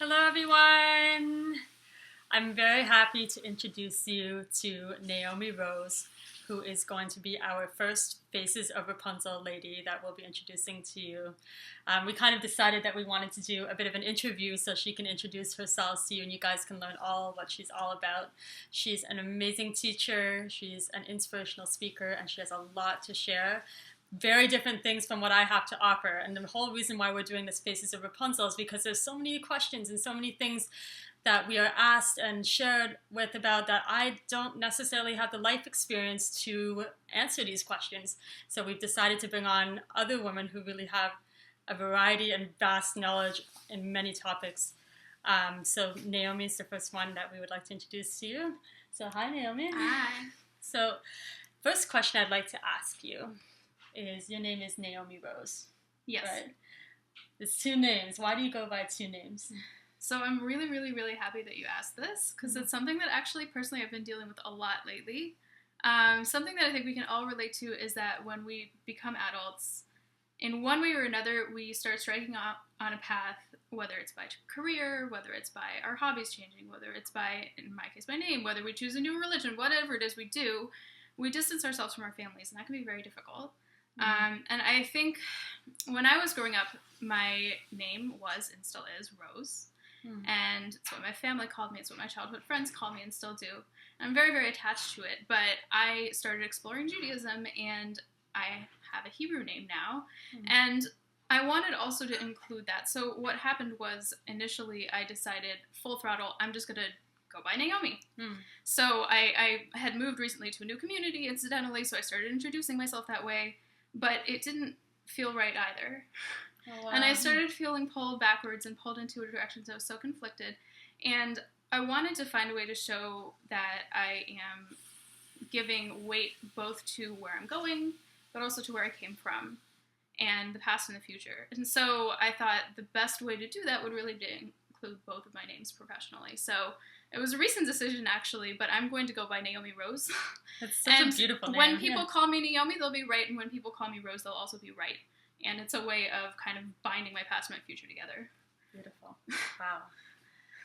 Hello, everyone. I'm very happy to introduce you to Naomi Rose, who is going to be our first Faces of Rapunzel lady that we'll be introducing to you. We kind of decided that we wanted to do a bit of an interview so she can introduce herself to you and you guys can learn all what she's all about. She's an amazing teacher, she's an inspirational speaker, and she has a lot to share. Very different things from what I have to offer. And the whole reason why we're doing this Faces of Rapunzel is because there's so many questions and so many things that we are asked and shared with about that I don't necessarily have the life experience to answer these questions. So we've decided to bring on other women who really have a variety and vast knowledge in many topics. So Naomi is the first one that we would like to introduce to you. So hi, Naomi. Hi. So first question I'd like to ask you is, your name is Naomi Rose. Yes. Right? There's two names. Why do you go by two names? So I'm really, really, really happy that you asked this, because it's something that actually, personally, I've been dealing with a lot lately. Something that I think we can all relate to is that when we become adults, in one way or another, we start striking on a path, whether it's by career, whether it's by our hobbies changing, whether it's by, in my case, my name, whether we choose a new religion, whatever it is we do, we distance ourselves from our families, and that can be very difficult. And I think when I was growing up, my name was and still is Rose. And it's what my family called me, it's what my childhood friends call me and still do. And I'm very, very attached to it, but I started exploring Judaism and I have a Hebrew name now, and I wanted also to include that. So what happened was, initially I decided, full throttle, I'm just going to go by Naomi. So I had moved recently to a new community, incidentally, so I started introducing myself that way, but it didn't feel right either. Oh, wow. And I started feeling pulled backwards and pulled in two directions. I was so conflicted. And I wanted to find a way to show that I am giving weight both to where I'm going, but also to where I came from, and the past and the future. And so I thought the best way to do that would really be include both of my names professionally. So it was a recent decision, actually, but I'm going to go by Naomi Rose. That's such a beautiful name. When people call me Naomi, they'll be right, and when people call me Rose, they'll also be right. And it's a way of kind of binding my past and my future together. Beautiful. Wow.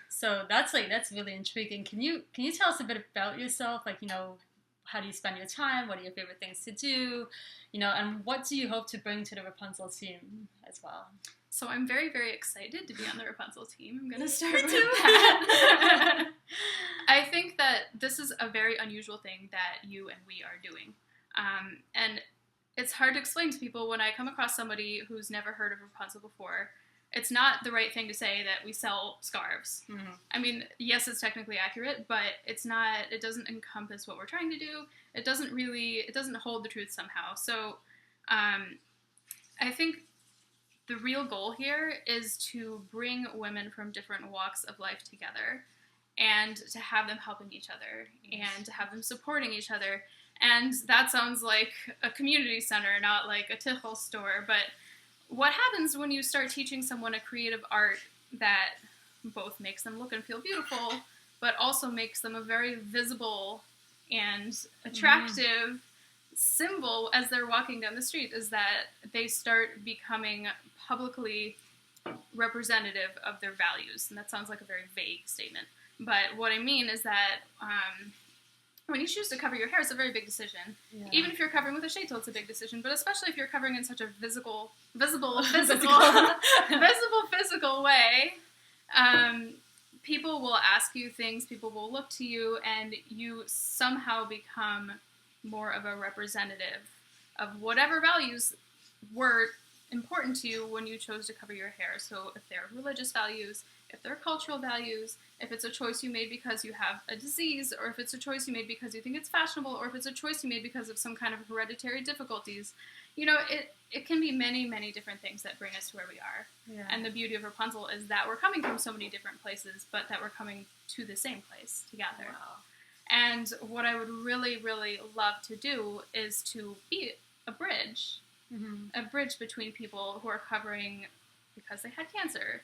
So that's really intriguing. Can you tell us a bit about yourself? How do you spend your time? What are your favorite things to do? And what do you hope to bring to the Wrapunzel team as well? So I'm very, very excited to be on the Wrapunzel team. I'm going to start with that. I think that this is a very unusual thing that you and we are doing. And it's hard to explain to people when I come across somebody who's never heard of Wrapunzel before. It's not the right thing to say that we sell scarves. I mean, yes, it's technically accurate, but it doesn't encompass what we're trying to do. It doesn't hold the truth somehow. So I think the real goal here is to bring women from different walks of life together and to have them helping each other and to have them supporting each other. And that sounds like a community center, not like a tichel store. But what happens when you start teaching someone a creative art that both makes them look and feel beautiful, but also makes them a very visible and attractive symbol as they're walking down the street, is that they start becoming publicly representative of their values. And that sounds like a very vague statement. But what I mean is that when you choose to cover your hair, it's a very big decision. Yeah. Even if you're covering with a shade tool, it's a big decision. But especially if you're covering in such a visible way, people will ask you things, people will look to you, and you somehow become more of a representative of whatever values were important to you when you chose to cover your hair. So if they're religious values, if they're cultural values, if it's a choice you made because you have a disease, or if it's a choice you made because you think it's fashionable, or if it's a choice you made because of some kind of hereditary difficulties, it can be many, many different things that bring us to where we are. Yeah. And the beauty of Wrapunzel is that we're coming from so many different places, but that we're coming to the same place together. Wow. And what I would really, really love to do is to be a bridge between people who are covering because they had cancer,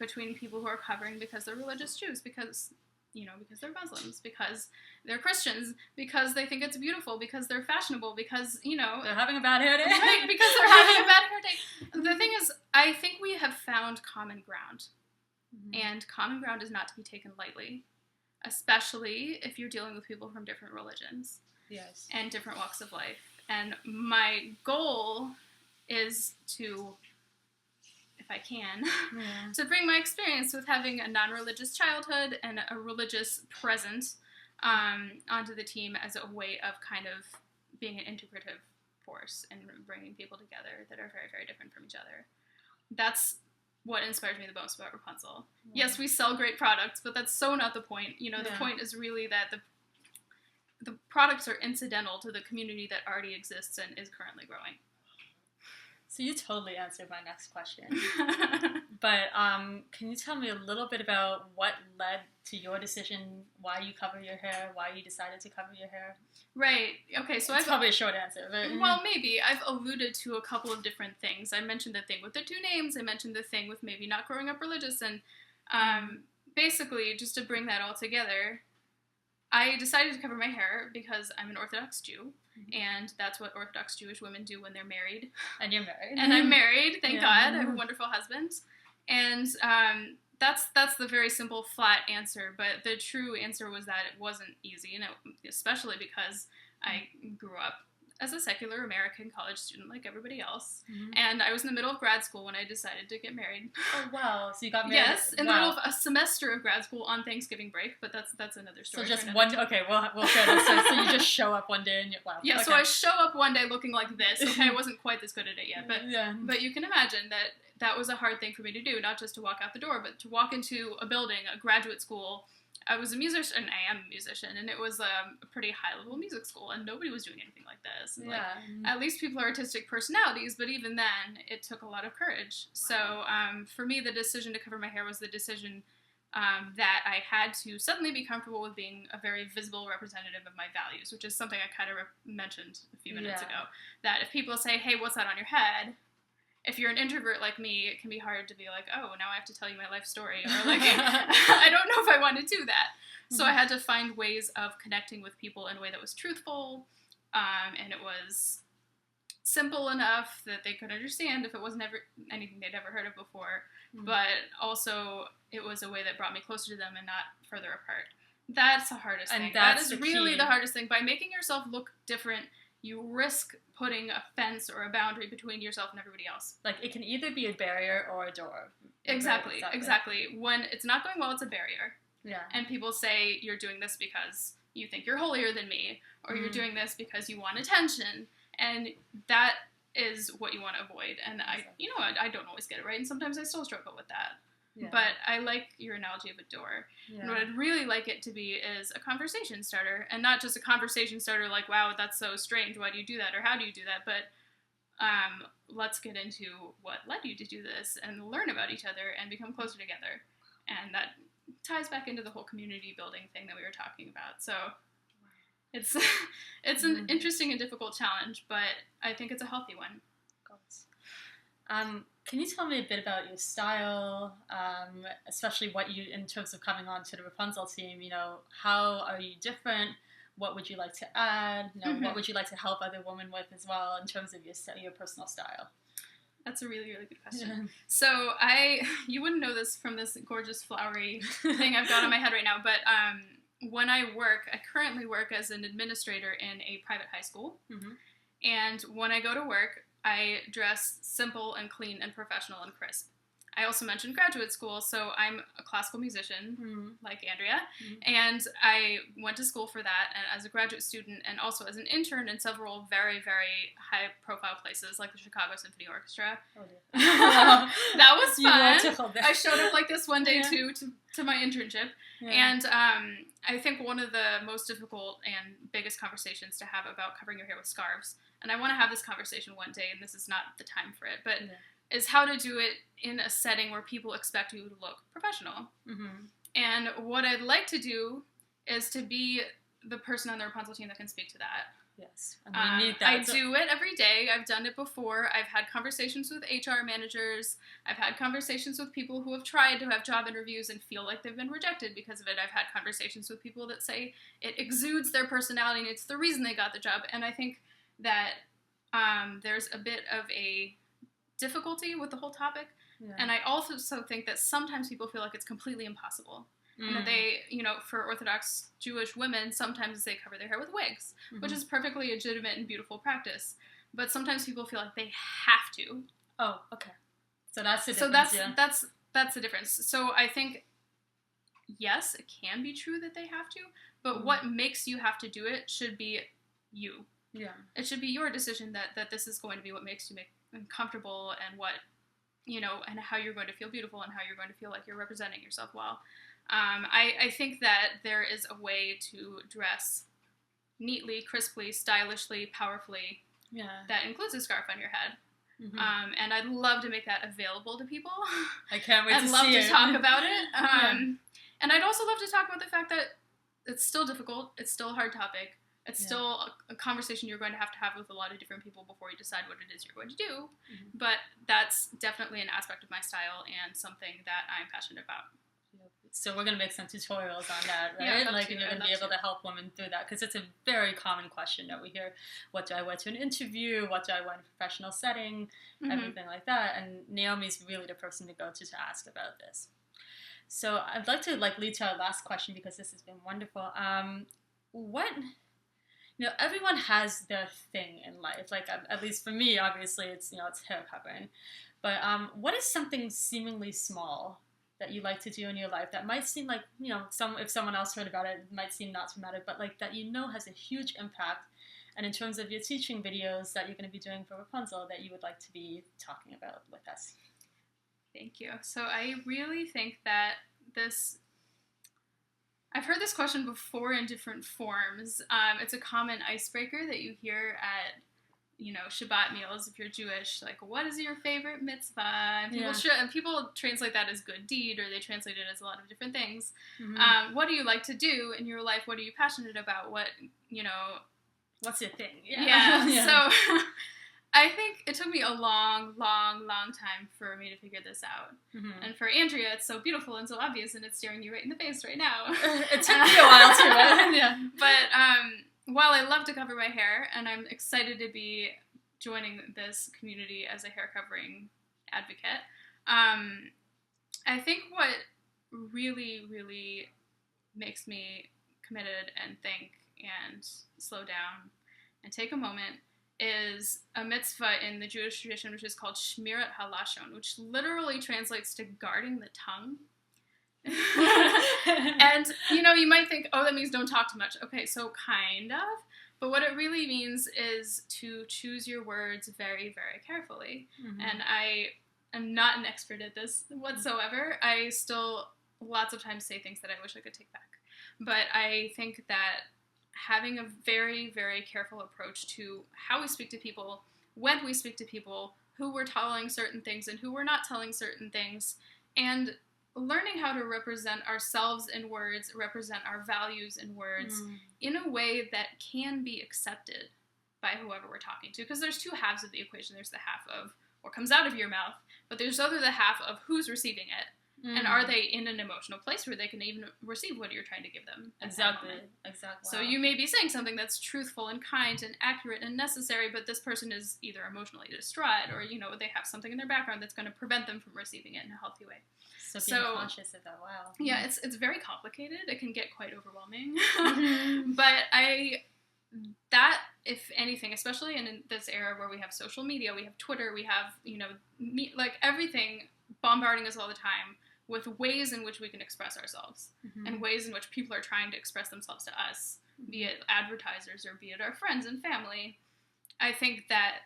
between people who are covering because they're religious Jews, because they're Muslims, because they're Christians, because they think it's beautiful, because they're fashionable, because, they're having a bad hair day. Right, because they're having a bad hair day. The thing is, I think we have found common ground. and common ground is not to be taken lightly, especially if you're dealing with people from different religions and different walks of life. And my goal is to, if I can, to bring my experience with having a non-religious childhood and a religious presence onto the team as a way of kind of being an integrative force and bringing people together that are very, very different from each other. That's what inspires me the most about Wrapunzel. Yes, we sell great products, but that's so not the point. The point is really that the products are incidental to the community that already exists and is currently growing. So you totally answered my next question. But can you tell me a little bit about what led to your decision, why you cover your hair, why you decided to cover your hair? Right. Okay, so it's probably a short answer. But... Well, maybe. I've alluded to a couple of different things. I mentioned the thing with the two names. I mentioned the thing with maybe not growing up religious. And basically, just to bring that all together, I decided to cover my hair because I'm an Orthodox Jew. And that's what Orthodox Jewish women do when they're married. And you're married. And I'm married, thank God. I have a wonderful husband. And that's the very simple, flat answer. But the true answer was that it wasn't easy, and especially because I grew up as a secular American college student like everybody else. And I was in the middle of grad school when I decided to get married. Oh, wow. So you got married? Yes, in the middle of a semester of grad school on Thanksgiving break, but that's another story. So just one, okay, we'll share that. So you just show up one day and you're, wow. Yeah, okay. So I show up one day looking like this. Okay, I wasn't quite this good at it yet, but you can imagine that was a hard thing for me to do, not just to walk out the door, but to walk into a building, a graduate school. I was a musician, I am a musician, and it was a pretty high-level music school, and nobody was doing anything like this. And at least people are artistic personalities, but even then, it took a lot of courage. So for me, the decision to cover my hair was the decision that I had to suddenly be comfortable with being a very visible representative of my values, which is something I kind of mentioned a few minutes ago. That if people say, hey, what's that on your head? If you're an introvert like me, it can be hard to be like, oh, now I have to tell you my life story. Or like, I don't know if I want to do that. So I had to find ways of connecting with people in a way that was truthful, and it was simple enough that they could understand if it wasn't anything they'd ever heard of before. But also, it was a way that brought me closer to them and not further apart. That's the hardest thing. That is really the hardest thing. By making yourself look different, you risk putting a fence or a boundary between yourself and everybody else. Like, it can either be a barrier or a door. Exactly. When it's not going well, it's a barrier. Yeah. And people say, you're doing this because you think you're holier than me, or you're doing this because you want attention, and that is what you want to avoid. And I don't always get it right, and sometimes I still struggle with that. Yeah. But I like your analogy of a door. Yeah. And what I'd really like it to be is a conversation starter. And not just a conversation starter like, wow, that's so strange, why do you do that, or how do you do that? But let's get into what led you to do this and learn about each other and become closer together. And that ties back into the whole community building thing that we were talking about. So it's an interesting and difficult challenge, but I think it's a healthy one. Can you tell me a bit about your style, especially what you, in terms of coming on to the Wrapunzel team, how are you different? What would you like to add? What would you like to help other women with as well in terms of your personal style? That's a really, really good question. Yeah. So you wouldn't know this from this gorgeous flowery thing I've got on my head right now, but when I currently work as an administrator in a private high school, and when I go to work, I dress simple and clean and professional and crisp. I also mentioned graduate school, so I'm a classical musician, like Andrea, and I went to school for that, and as a graduate student, and also as an intern in several very, very high-profile places, like the Chicago Symphony Orchestra. Oh, dear. That was fun. I showed up like this one day, too, to my internship, and I think one of the most difficult and biggest conversations to have about covering your hair with scarves, and I want to have this conversation one day, and this is not the time for it, but is how to do it in a setting where people expect you to look professional. And what I'd like to do is to be the person on the Wrapunzel team that can speak to that. Yes, and we need that. I do it every day. I've done it before. I've had conversations with HR managers. I've had conversations with people who have tried to have job interviews and feel like they've been rejected because of it. I've had conversations with people that say it exudes their personality and it's the reason they got the job. And I think that there's a bit of a difficulty with the whole topic Yeah. And I also think that sometimes people feel like it's completely impossible. And that they, for Orthodox Jewish women, sometimes they cover their hair with wigs, which is perfectly legitimate and beautiful practice. But sometimes people feel like they have to. Oh, okay. So that's the difference. So that's the difference. So I think, yes, it can be true that they have to, but what makes you have to do it should be you. Yeah. It should be your decision that this is going to be what makes you comfortable and what, and how you're going to feel beautiful and how you're going to feel like you're representing yourself well. I think that there is a way to dress neatly, crisply, stylishly, powerfully. Yeah. That includes a scarf on your head. And I'd love to make that available to people. I can't wait to see it. I'd love to talk about it. And I'd also love to talk about the fact that it's still difficult. It's still a hard topic. It's still a conversation you're going to have with a lot of different people before you decide what it is you're going to do. But that's definitely an aspect of my style and something that I'm passionate about. So we're going to make some tutorials on that, right? Yeah, you're going to be able to help women through that, because it's a very common question that we hear. What do I wear to an interview? What do I wear in a professional setting? Everything like that. And Naomi's really the person to go to ask about this. So I'd like to lead to our last question, because this has been wonderful. Everyone has their thing in life. At least for me, obviously, it's hair covering. But what is something seemingly small that you like to do in your life that might seem like, if someone else heard about it might seem not to matter, but that has a huge impact, and in terms of your teaching videos that you're going to be doing for Wrapunzel, that you would like to be talking about with us? Thank you. So I really think that I've heard this question before in different forms. It's a common icebreaker that you hear at Shabbat meals, if you're Jewish, what is your favorite mitzvah? And people translate that as good deed, or they translate it as a lot of different things. What do you like to do in your life? What are you passionate about? What's your thing? Yeah. So I think it took me a long, long, long time for me to figure this out. And for Andrea, it's so beautiful and so obvious, and it's staring you right in the face right now. It took me a while too, right? Yeah. But while I love to cover my hair, and I'm excited to be joining this community as a hair covering advocate, I think what really, really makes me committed and think and slow down and take a moment is a mitzvah in the Jewish tradition, which is called Shmirat HaLashon, which literally translates to guarding the tongue. And you might think, oh, that means don't talk too much. Okay, so kind of, but what it really means is to choose your words very, very carefully. And I am not an expert at this whatsoever. I still lots of times say things that I wish I could take back, but I think that having a very, very careful approach to how we speak to people, when we speak to people, who we're telling certain things and who we're not telling certain things, and learning how to represent ourselves in words, represent our values in words in a way that can be accepted by whoever we're talking to. Because there's two halves of the equation. There's the half of what comes out of your mouth, but there's the half of who's receiving it. And are they in an emotional place where they can even receive what you're trying to give them? Exactly. So you may be saying something that's truthful and kind and accurate and necessary, but this person is either emotionally distraught or, they have something in their background that's going to prevent them from receiving it in a healthy way. So being conscious of that, wow. Yeah, it's very complicated. It can get quite overwhelming. But that, if anything, especially in this era where we have social media, we have Twitter, we have, everything bombarding us all the time with ways in which we can express ourselves and ways in which people are trying to express themselves to us, be it advertisers or be it our friends and family. I think that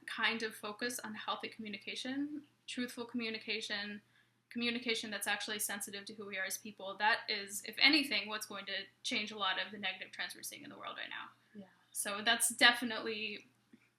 kind of focus on healthy communication, truthful communication that's actually sensitive to who we are as people, that is, if anything, what's going to change a lot of the negative trends we're seeing in the world right now. Yeah. So that's definitely...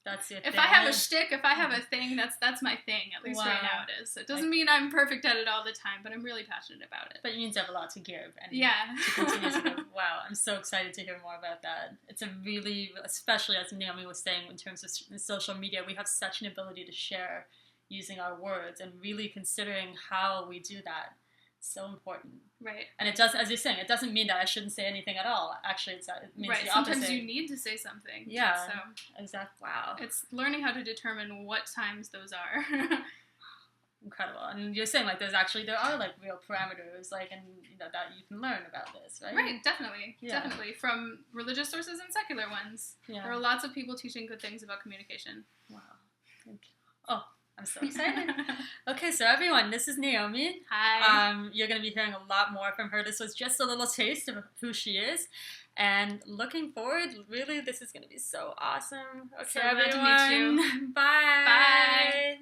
That's it. If I have a shtick, if I have a thing, that's my thing. At least right now it is. So it doesn't mean I'm perfect at it all the time, but I'm really passionate about it. But you need to have a lot to give. And to continue to give. Wow, I'm so excited to hear more about that. It's a really, especially as Naomi was saying, in terms of social media, we have such an ability to share using our words, and really considering how we do that. So important. Right. And it does, as you're saying, it doesn't mean that I shouldn't say anything at all. Actually, it means the opposite. Sometimes you need to say something. Yeah. So exactly. Wow. It's learning how to determine what times those are. Incredible. And you're saying like there are like real parameters like and that you can learn about this, right? Right, definitely from religious sources and secular ones. Yeah. There are lots of people teaching good things about communication. Wow. Thank you. Oh, I'm so excited. Okay, so everyone, this is Naomi. Hi. You're going to be hearing a lot more from her. This was just a little taste of who she is. And looking forward, really, this is going to be so awesome. Okay, So glad everyone. to meet you. Bye. Bye.